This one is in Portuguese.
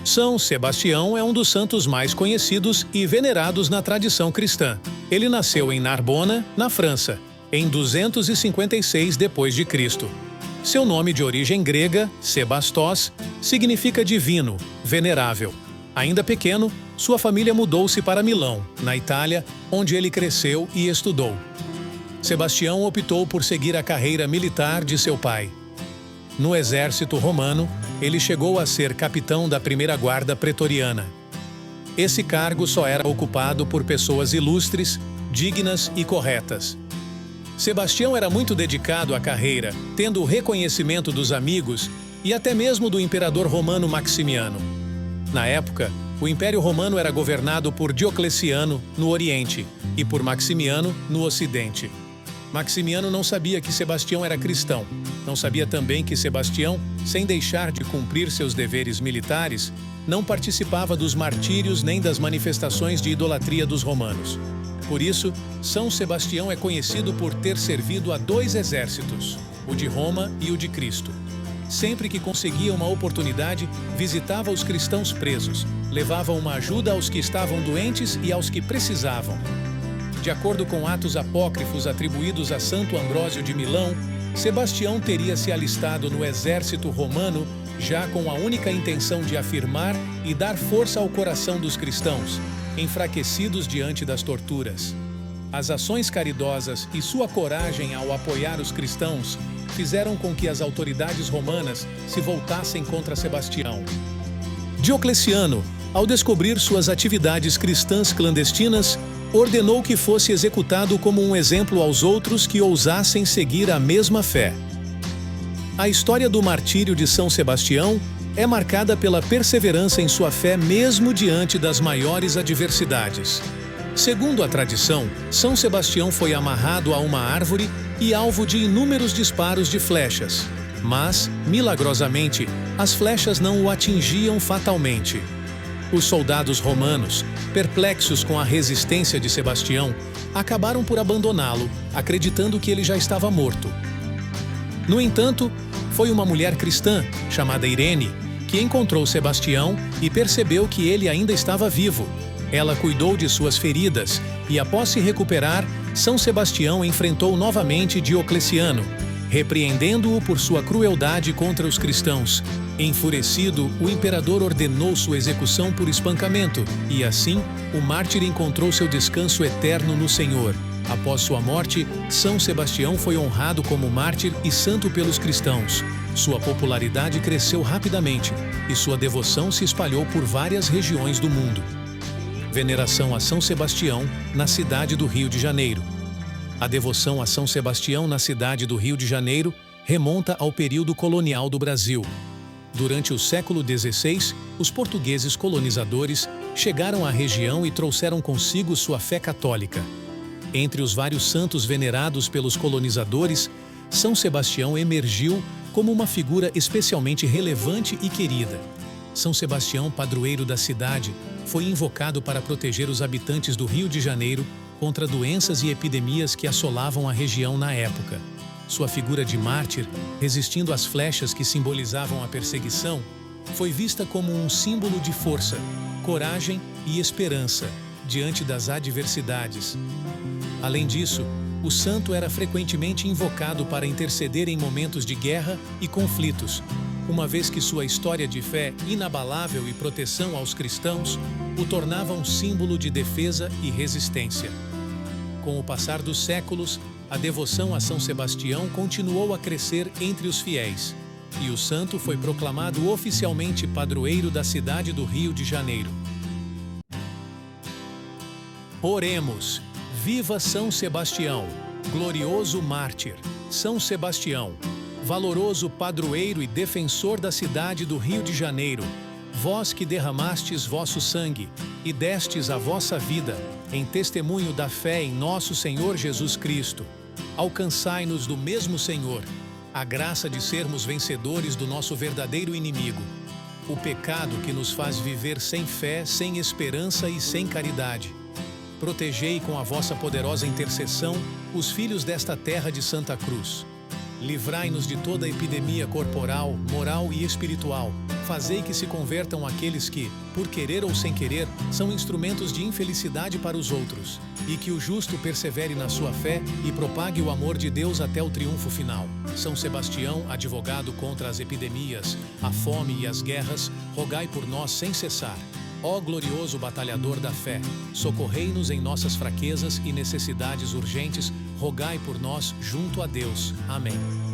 São Sebastião é um dos santos mais conhecidos e venerados na tradição cristã. Ele nasceu em Narbona, na França, em 256 d.C. Seu nome de origem grega, Sebastós, significa divino, venerável. Ainda pequeno, sua família mudou-se para Milão, na Itália, onde ele cresceu e estudou. Sebastião optou por seguir a carreira militar de seu pai. No exército romano, ele chegou a ser capitão da primeira guarda pretoriana. Esse cargo só era ocupado por pessoas ilustres, dignas e corretas. Sebastião era muito dedicado à carreira, tendo o reconhecimento dos amigos e até mesmo do imperador romano Maximiano. Na época, o Império Romano era governado por Diocleciano, no Oriente, e por Maximiano, no Ocidente. Maximiano não sabia que Sebastião era cristão. Não sabia também que Sebastião, sem deixar de cumprir seus deveres militares, não participava dos martírios nem das manifestações de idolatria dos romanos. Por isso, São Sebastião é conhecido por ter servido a dois exércitos, o de Roma e o de Cristo. Sempre que conseguia uma oportunidade, visitava os cristãos presos, levava uma ajuda aos que estavam doentes e aos que precisavam. De acordo com atos apócrifos atribuídos a Santo Ambrósio de Milão, Sebastião teria se alistado no exército romano já com a única intenção de afirmar e dar força ao coração dos cristãos, enfraquecidos diante das torturas. As ações caridosas e sua coragem ao apoiar os cristãos fizeram com que as autoridades romanas se voltassem contra Sebastião. Diocleciano, ao descobrir suas atividades cristãs clandestinas, ordenou que fosse executado como um exemplo aos outros que ousassem seguir a mesma fé. A história do martírio de São Sebastião é marcada pela perseverança em sua fé mesmo diante das maiores adversidades. Segundo a tradição, São Sebastião foi amarrado a uma árvore e alvo de inúmeros disparos de flechas. Mas, milagrosamente, as flechas não o atingiam fatalmente. Os soldados romanos, perplexos com a resistência de Sebastião, acabaram por abandoná-lo, acreditando que ele já estava morto. No entanto, foi uma mulher cristã, chamada Irene, que encontrou Sebastião e percebeu que ele ainda estava vivo. Ela cuidou de suas feridas e, após se recuperar, São Sebastião enfrentou novamente Diocleciano, repreendendo-o por sua crueldade contra os cristãos. Enfurecido, o imperador ordenou sua execução por espancamento, e assim, o mártir encontrou seu descanso eterno no Senhor. Após sua morte, São Sebastião foi honrado como mártir e santo pelos cristãos. Sua popularidade cresceu rapidamente, e sua devoção se espalhou por várias regiões do mundo. Veneração a São Sebastião, na cidade do Rio de Janeiro. A devoção a São Sebastião na cidade do Rio de Janeiro remonta ao período colonial do Brasil. Durante o século XVI, os portugueses colonizadores chegaram à região e trouxeram consigo sua fé católica. Entre os vários santos venerados pelos colonizadores, São Sebastião emergiu como uma figura especialmente relevante e querida. São Sebastião, padroeiro da cidade, foi invocado para proteger os habitantes do Rio de Janeiro contra doenças e epidemias que assolavam a região na época. Sua figura de mártir, resistindo às flechas que simbolizavam a perseguição, foi vista como um símbolo de força, coragem e esperança diante das adversidades. Além disso, o santo era frequentemente invocado para interceder em momentos de guerra e conflitos, uma vez que sua história de fé inabalável e proteção aos cristãos o tornava um símbolo de defesa e resistência. Com o passar dos séculos, a devoção a São Sebastião continuou a crescer entre os fiéis, e o santo foi proclamado oficialmente padroeiro da cidade do Rio de Janeiro. Oremos! Viva São Sebastião, glorioso mártir! São Sebastião, valoroso padroeiro e defensor da cidade do Rio de Janeiro, vós que derramastes vosso sangue e destes a vossa vida em testemunho da fé em nosso Senhor Jesus Cristo, alcançai-nos do mesmo Senhor a graça de sermos vencedores do nosso verdadeiro inimigo, o pecado que nos faz viver sem fé, sem esperança e sem caridade. Protegei com a vossa poderosa intercessão os filhos desta terra de Santa Cruz. Livrai-nos de toda epidemia corporal, moral e espiritual. Fazei que se convertam aqueles que, por querer ou sem querer, são instrumentos de infelicidade para os outros. E que o justo persevere na sua fé e propague o amor de Deus até o triunfo final. São Sebastião, advogado contra as epidemias, a fome e as guerras, rogai por nós sem cessar. Ó glorioso batalhador da fé, socorrei-nos em nossas fraquezas e necessidades urgentes, rogai por nós junto a Deus. Amém.